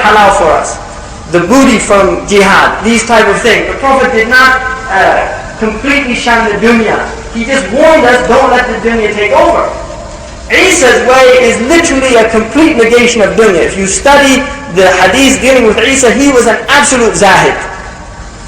halal for us. The booty from jihad, these type of things. The Prophet did not completely shun the dunya. He just warned us, don't let the dunya take over. Isa's way is literally a complete negation of dunya. If you study the hadith dealing with Isa, he was an absolute zahid.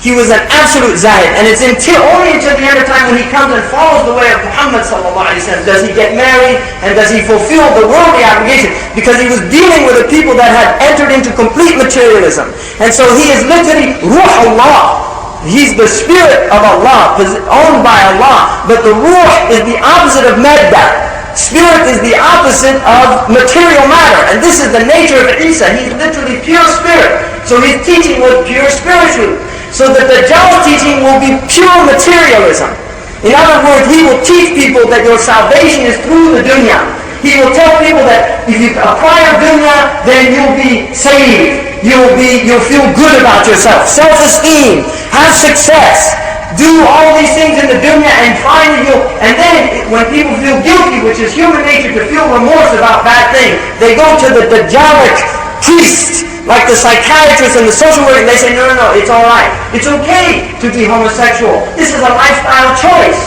He was an absolute zahid. And it's only until the end of time when he comes and follows the way of Muhammad ﷺ does he get married and does he fulfill the worldly obligation. Because he was dealing with the people that had entered into complete materialism. And so he is literally Ruh Allah. He's the spirit of Allah, owned by Allah. But the Ruh is the opposite of Madda. Spirit is the opposite of material matter. And this is the nature of Isa. He's literally pure spirit. So his teaching was pure spiritual. So that the Dajjal's teaching will be pure materialism. In other words, he will teach people that your salvation is through the dunya. He will tell people that if you acquire dunya, then you'll be saved. You'll feel good about yourself. Self-esteem. Have success. Do all these things in the dunya and finally and then when people feel guilty, which is human nature to feel remorse about bad things, they go to the Dajjalic priest, like the psychiatrist and the social worker, and they say, no, it's alright. It's okay to be homosexual. This is a lifestyle choice.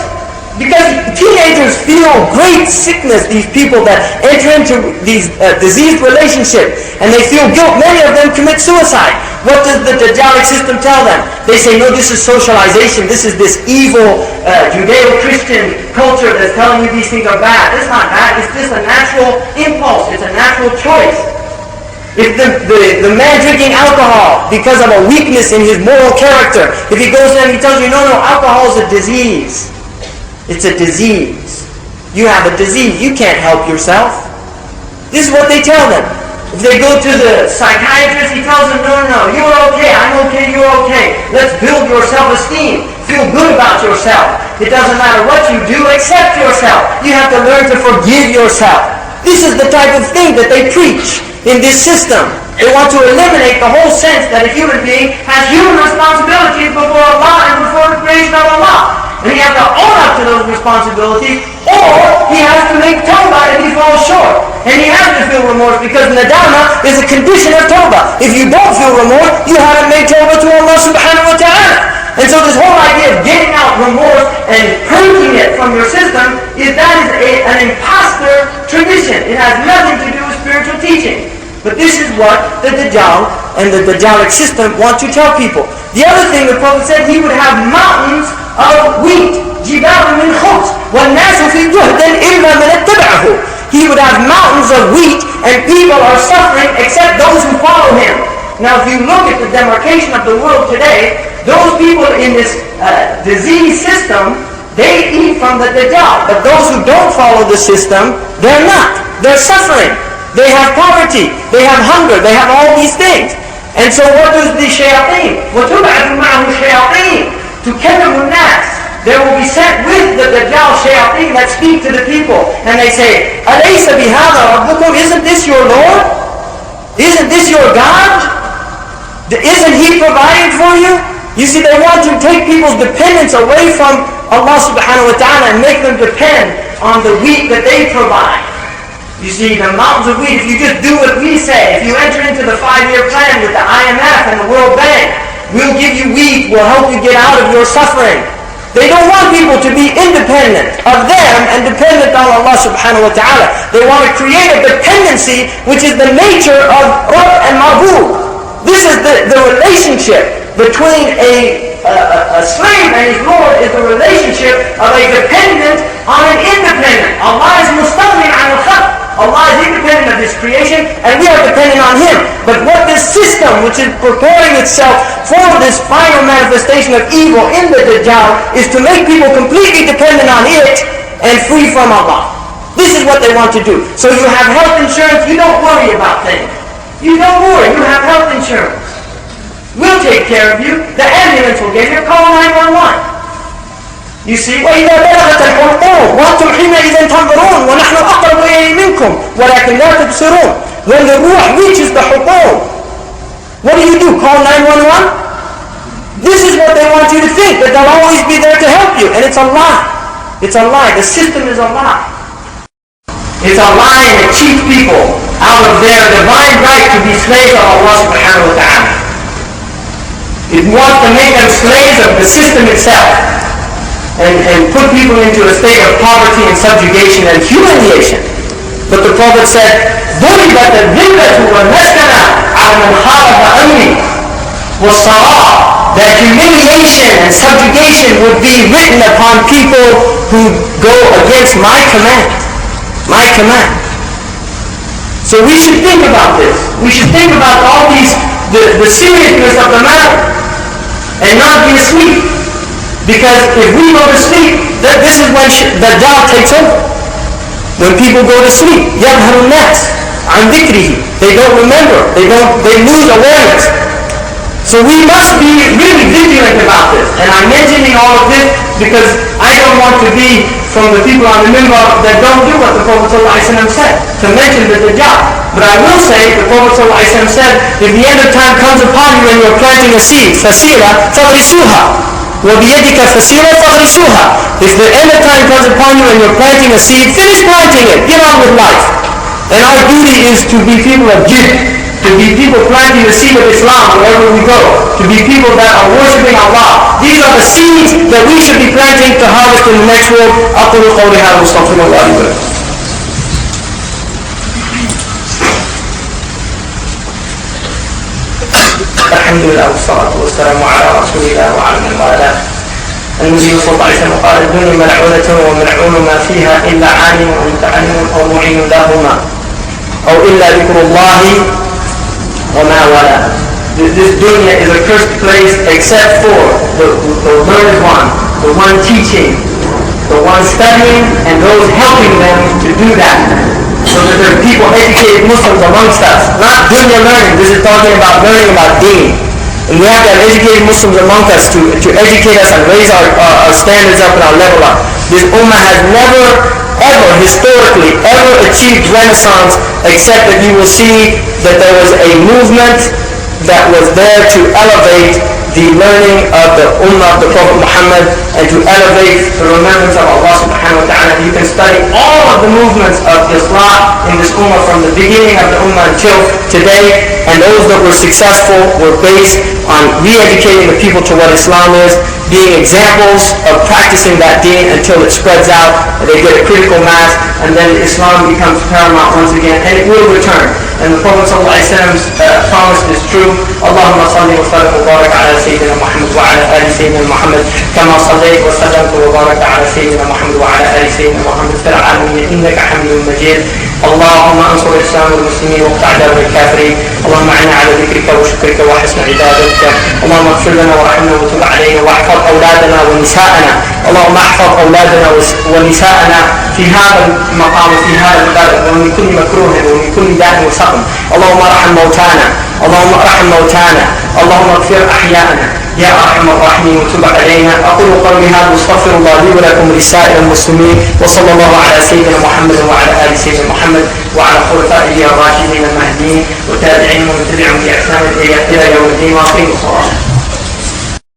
Because teenagers feel great sickness, these people that enter into these diseased relationships, and they feel guilt. Many of them commit suicide. What does the Dajjalic system tell them? They say, no, this is socialization. This is this evil Judeo-Christian culture that's telling you these things are bad. It's not bad. It's just a natural impulse. It's a natural choice. If the man drinking alcohol because of a weakness in his moral character, if he goes there and he tells you, no, alcohol is a disease. It's a disease. You have a disease. You can't help yourself. This is what they tell them. If they go to the psychiatrist, he tells them, no, you're okay, I'm okay, you're okay. Let's build your self-esteem. Feel good about yourself. It doesn't matter what you do, accept yourself. You have to learn to forgive yourself. This is the type of thing that they preach in this system. They want to eliminate the whole sense that a human being has human responsibilities before Allah and before the creation of Allah. And he has to own up to those responsibilities, or he has to make tawbah if he falls short. And he has to feel remorse because nadama is a condition of tawbah. If you don't feel remorse, you haven't made tawbah to Allah subhanahu wa ta'ala. And so this whole idea of getting out remorse and purging it from your system is an imposter tradition. It has nothing to do with spiritual teaching. But this is what the Dajjal and the Dajjalic system want to tell people. The other thing the Prophet said, he would have mountains of wheat. جِبَالٌ مِنْ خُبْزٍ وَالنَّاسُ فِي جُهْدٍ إِلَّا مَنِ اتَّبَعَهُ. He would have mountains of wheat and people are suffering except those who follow him. Now if you look at the demarcation of the world today, those people in this disease system, they eat from the Dajjal. But those who don't follow the system, they're not. They're suffering. They have poverty, they have hunger, they have all these things. And so what does the shayateen? وَتُبْعَثُ مَعَهُ الشَّيَاطِينَ تُكَلِّمُ النَّاسِ. There will be sent with the Dajjal shayateen that speak to the people. And they say, أَلَيْسَ بِهَذَا رَبُّكُمْ. Isn't this your Lord? Isn't this your God? Isn't He providing for you? You see, they want to take people's dependence away from Allah subhanahu wa ta'ala and make them depend on the wheat that they provide. You see, the mountains of wheat, if you just do what we say, if you enter into the 5-year plan with the IMF and the World Bank, we'll give you wheat, we'll help you get out of your suffering. They don't want people to be independent of them and dependent on Allah subhanahu wa ta'ala. They want to create a dependency which is the nature of Rabb and Ma'bud. This is the relationship between a slave and his Lord is the relationship of a dependent on an independent. Allah is mustaghni an al-khalq. Allah is independent of His creation and we are dependent on Him. But what this system, which is preparing itself for this final manifestation of evil in the Dajjal, is to make people completely dependent on it and free from Allah. This is what they want to do. So you have health insurance, you don't worry about things. You don't worry, you have health insurance. We'll take care of you. The ambulance will get here, call 911. You see, وَإِذَا بَلَغَتِ الْحُلْقُومُ وَأَنْتُمْ حِينَئِذٍ تَنْظُرُونَ وَنَحْنُ أَقْرَبُ إِلَيْهِ مِنْكُمْ وَلَكِنْ لَا تُبْصِرُونَ. When the ruh reaches the hulqum, what do? Call 911? This is what they want you to think, that they'll always be there to help you. And it's a lie. It's a lie. The system is a lie. It's a lie and it cheats people out of their divine right to be slaves of Allah subhanahu wa ta'ala. It wants to make them slaves of the system itself and put people into a state of poverty and subjugation and humiliation. But the Prophet said, ضُرِبَتْ الذِّلَّةُ وَالْمَسْكَنَةُ عَلَى مَنْ خَالَفَ أَمْرِي وَالصَّلَاةُ. That humiliation and subjugation would be written upon people who go against my command. My command. So we should think about this. We should think about all these, the seriousness of the matter, and not be asleep. Because if we go to sleep, this is when Dajjal takes over. When people go to sleep, يَظْهَرُ النَّاسِ عَنْ ذِكْرِهِ. They don't remember. They lose awareness. So we must be really vigilant about this. And I'm mentioning all of this because I don't want to be from the people on the minbar that don't do what the Prophet ﷺ said, to mention the Dajjal. But I will say, the Prophet ﷺ said, if the end of time comes upon you and you're planting a seed, فَسِيرًا فَغْرِسُوهَا وَبِيَدِكَ فَسِيرًا فَغْرِسُوهَا. If the end of time comes upon you and you're planting a seed, finish planting it, get on with life. And our duty is to be people of jinn, to be people planting the seed of Islam wherever we go, to be people that are worshipping Allah. These are the seeds that we should be planting to harvest in the next world. أقول قولي هذا واستغفر الله لي ولكم. الحمد لله والصلاة والسلام على رسول الله وعلى من والاه. النبي صلى الله عليه وسلم قال الدنيا ملعونة وملعون ما فيها إلا عالم أو متعلم أو معين لهما أو إلا ذكر الله وما ولا. This dunya is a cursed place except for the learned one, the one teaching, the one studying, and those helping them to do that. So that there are people, educated Muslims amongst us. Not dunya learning, this is talking about learning about deen. And we have to have educated Muslims among us to educate us and raise our standards up and our level up. This ummah has never, ever, historically, ever achieved renaissance except that you will see that there was a movement that was there to elevate the learning of the ummah of the Prophet Muhammad and to elevate the remembrance of Allah subhanahu wa ta'ala. You can study all of the movements of Islam in this ummah from the beginning of the ummah until today, and those that were successful were based on re-educating the people to what Islam is, being examples of practicing that deen until it spreads out and they get a critical mass, and then Islam becomes paramount once again, and it will return. And the Prophet ﷺ's promise is true. Allahumma salli wa sallim wa barak ala Sayyidina Muhammad wa ala ali Sayyidina Muhammad kama sallayt wa sallamta wa barak ala Sayyidina Muhammad wa ala ali Sayyidina Muhammad fil alamin innaka hamidun majid. اللهم انصر الاسلام والمسلمين واقطع دابر الكافرين. اللهم اعنا على ذكرك وشكرك وحسن عبادتك. اللهم اغفر لنا وارحمنا وتب علينا واحفظ اولادنا ونساءنا. اللهم احفظ اولادنا ونساءنا في هذا المقام وفي هذا البلد ومن كل مكروه ومن كل داء وسقم. اللهم ارحم موتانا. اللهم ارحم موتانا. اللهم اغفر احياءنا يا ارحم الراحمين وتب علينا. اقول قولي هذا واستغفر الله لي ولكم ولسائر المسلمين وصلى الله على سيدنا محمد وعلى ال سيدنا محمد وعلى خلفائه الراشدين المهديين وتابعين ومن تبعهم باحسان الى يوم الدين واقيموا الصلاه.